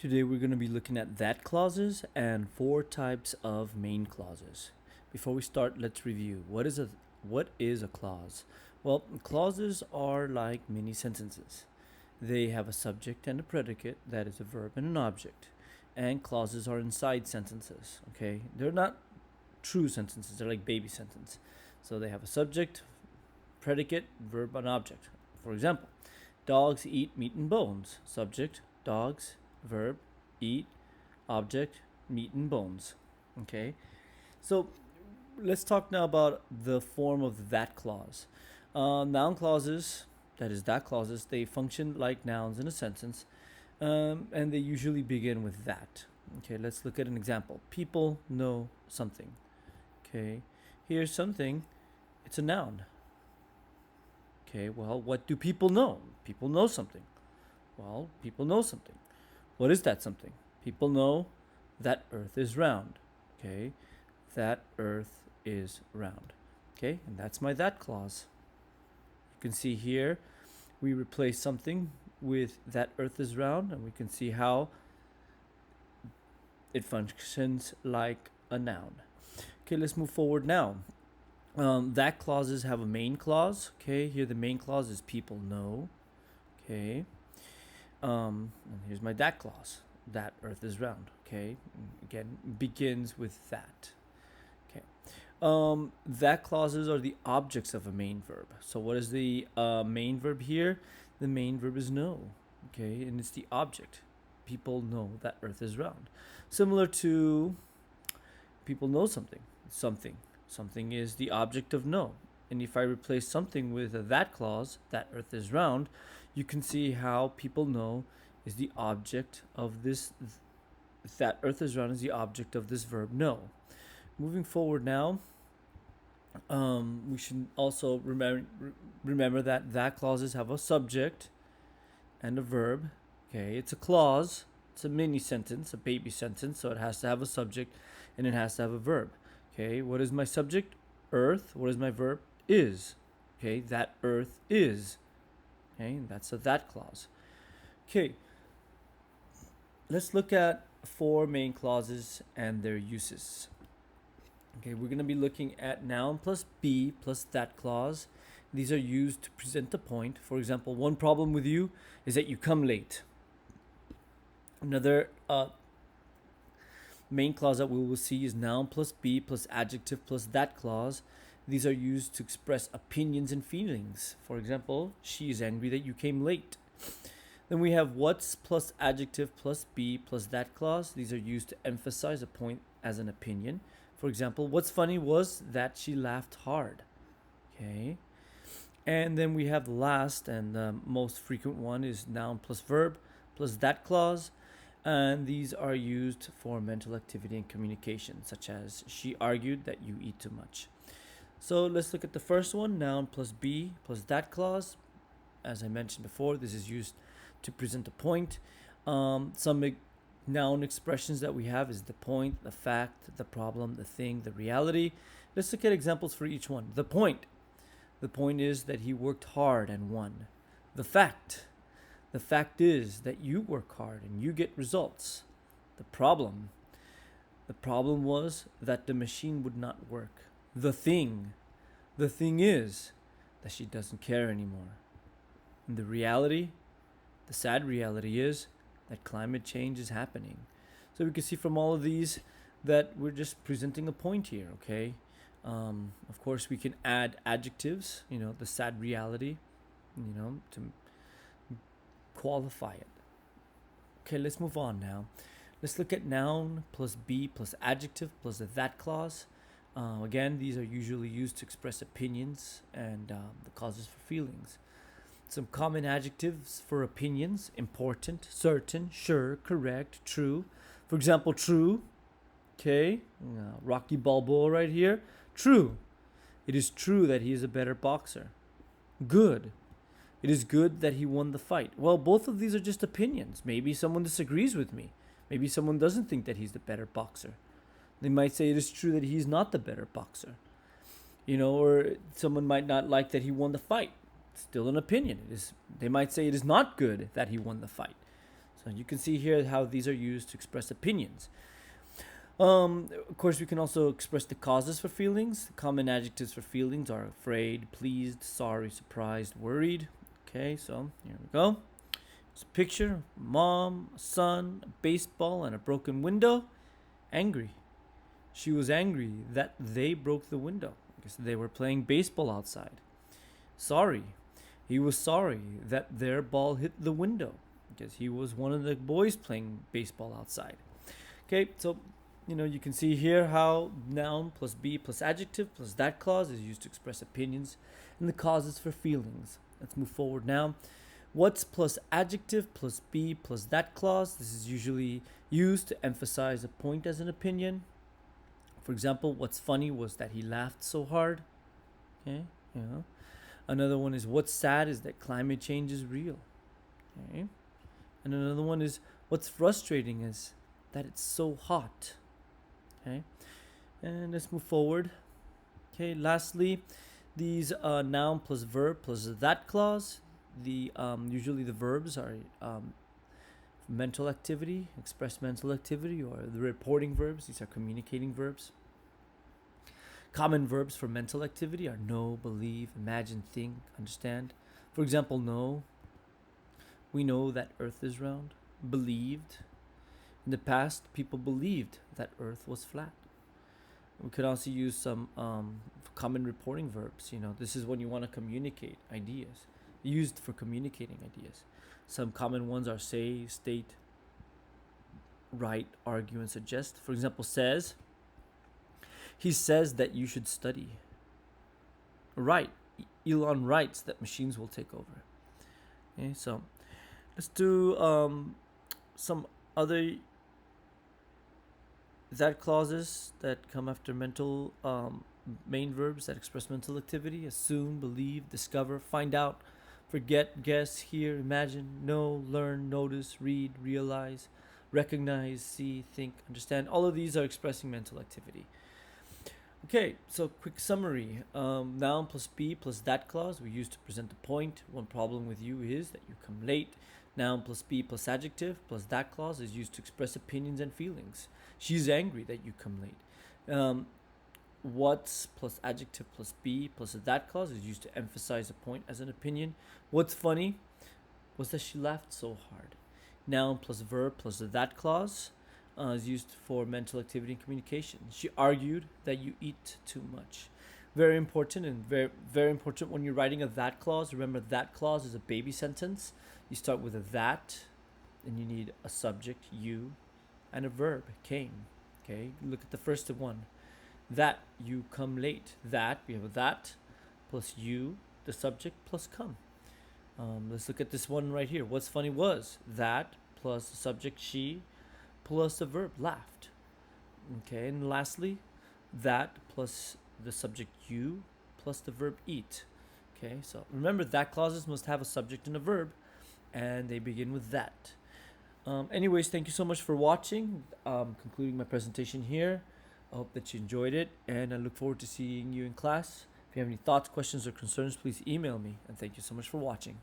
Today we're going to be looking at that clauses and four types of main clauses. Before we start, let's review. What is a clause? Well, clauses are like mini sentences. They have a subject and a predicate, that is a verb and an object. And clauses are inside sentences, okay? They're not true sentences, they're like baby sentences. So they have a subject, predicate, verb, and object. For example, dogs eat meat and bones. Subject, dogs, verb, eat, object, meat and bones. Okay, so let's talk now about the form of that clause. Noun clauses, that is that clauses, they function like nouns in a sentence, and they usually begin with that. Okay, let's look at an example. People know something. Okay, here's something, it's a noun. Okay, well, what do people know? People know something. Well, people know something. What is that something? People know that Earth is round. Okay, that Earth is round. Okay, and that's my that clause. You can see here we replace something with that Earth is round, and we can see how it functions like a noun. Okay, let's move forward now. That clauses have a main clause. Okay, here the main clause is people know. Okay, and here's my that clause. That Earth is round. Okay, again begins with that. Okay, that clauses are the objects of a main verb. So what is the main verb here? The main verb is know. Okay, and it's the object. People know that Earth is round. Similar to people know something. Something is the object of know. And if I replace something with a that clause, that Earth is round, you can see how people know is the object of this, that Earth is round is the object of this verb know. Moving forward now, we should also remember that clauses have a subject and a verb. Okay, it's a clause, it's a mini sentence, a baby sentence, so it has to have a subject and it has to have a verb. Okay, what is my subject? Earth. What is my verb? Is. Okay, that Earth is. Okay, that's a that clause. Okay, let's look at four main clauses and their uses. Okay, we're going to be looking at noun plus be plus that clause. These are used to present a point. For example, one problem with you is that you come late. Another main clause that we will see is noun plus be plus adjective plus that clause. These are used to express opinions and feelings. For example, she is angry that you came late. Then we have what's plus adjective plus be plus that clause. These are used to emphasize a point as an opinion. For example, what's funny was that she laughed hard. Okay. And then we have the last and the most frequent one is noun plus verb plus that clause. And these are used for mental activity and communication, such as she argued that you eat too much. So let's look at the first one, noun plus be plus that clause. As I mentioned before, this is used to present a point. Some noun expressions that we have is the point, the fact, the problem, the thing, the reality. Let's look at examples for each one. The point. The point is that he worked hard and won. The fact. The fact is that you work hard and you get results. The problem. The problem was that the machine would not work. The thing. The thing is that she doesn't care anymore. And the reality, the sad reality is that climate change is happening. So we can see from all of these that we're just presenting a point here, okay? Of course, we can add adjectives, the sad reality, to qualify it. Okay, let's move on now. Let's look at noun plus be plus adjective plus a that clause. Again, these are usually used to express opinions and the causes for feelings. Some common adjectives for opinions: important, certain, sure, correct, true. For example, true. Okay, Rocky Balboa right here. True. It is true that he is a better boxer. Good. It is good that he won the fight. Well, both of these are just opinions. Maybe someone disagrees with me. Maybe someone doesn't think that he's the better boxer. They might say it is true that he's not the better boxer. Or someone might not like that he won the fight. Still an opinion. They might say it is not good that he won the fight. So you can see here how these are used to express opinions. Of course, we can also express the causes for feelings. The common adjectives for feelings are afraid, pleased, sorry, surprised, worried. Okay, so here we go. It's a picture: mom, a son, a baseball, and a broken window. Angry. She was angry that they broke the window because they were playing baseball outside. Sorry. He was sorry that their ball hit the window because he was one of the boys playing baseball outside. Okay, so you can see here how noun plus be plus adjective plus that clause is used to express opinions and the causes for feelings. Let's move forward now. What's plus adjective plus be plus that clause? This is usually used to emphasize a point as an opinion. For example, what's funny was that he laughed so hard. Okay, Another one is what's sad is that climate change is real. Okay. And another one is what's frustrating is that it's so hot. Okay. And let's move forward. Okay, lastly, these noun plus verb plus that clause. Usually the verbs are mental activity, express mental activity, or the reporting verbs. These are communicating verbs. Common verbs for mental activity are know, believe, imagine, think, understand. For example, know. We know that Earth is round. Believed. In the past, people believed that Earth was flat. We could also use some common reporting verbs. This is when you want to communicate ideas. Used for communicating ideas. Some common ones are say, state, write, argue, and suggest. For example, says. He says that you should study. Write. Elon writes that machines will take over. Okay, so let's do some other that clauses that come after mental main verbs that express mental activity: assume, believe, discover, find out, forget, guess, hear, imagine, know, learn, notice, read, realize, recognize, see, think, understand. All of these are expressing mental activity. Okay, so quick summary. Noun plus be plus that clause we use to present the point. One problem with you is that you come late. Noun plus be plus adjective plus that clause is used to express opinions and feelings. She's angry that you come late. What's plus adjective plus be plus that clause is used to emphasize a point as an opinion. What's funny was that she laughed so hard. Noun plus verb plus that clause is used for mental activity and communication. She argued that you eat too much. Very important, and very, very important when you're writing a that clause. Remember, that clause is a baby sentence. You start with a that, and you need a subject, you, and a verb, came. Okay, look at the first one. That you come late. That, we have a that plus you, the subject, plus come. Let's look at this one right here. What's funny was that plus the subject, she, plus the verb, laughed. Okay, and lastly, that plus the subject, you, plus the verb, eat. Okay, so remember that clauses must have a subject and a verb, and they begin with that. Anyways, thank you so much for watching. Concluding my presentation here. I hope that you enjoyed it, and I look forward to seeing you in class. If you have any thoughts, questions, or concerns, please email me. And thank you so much for watching.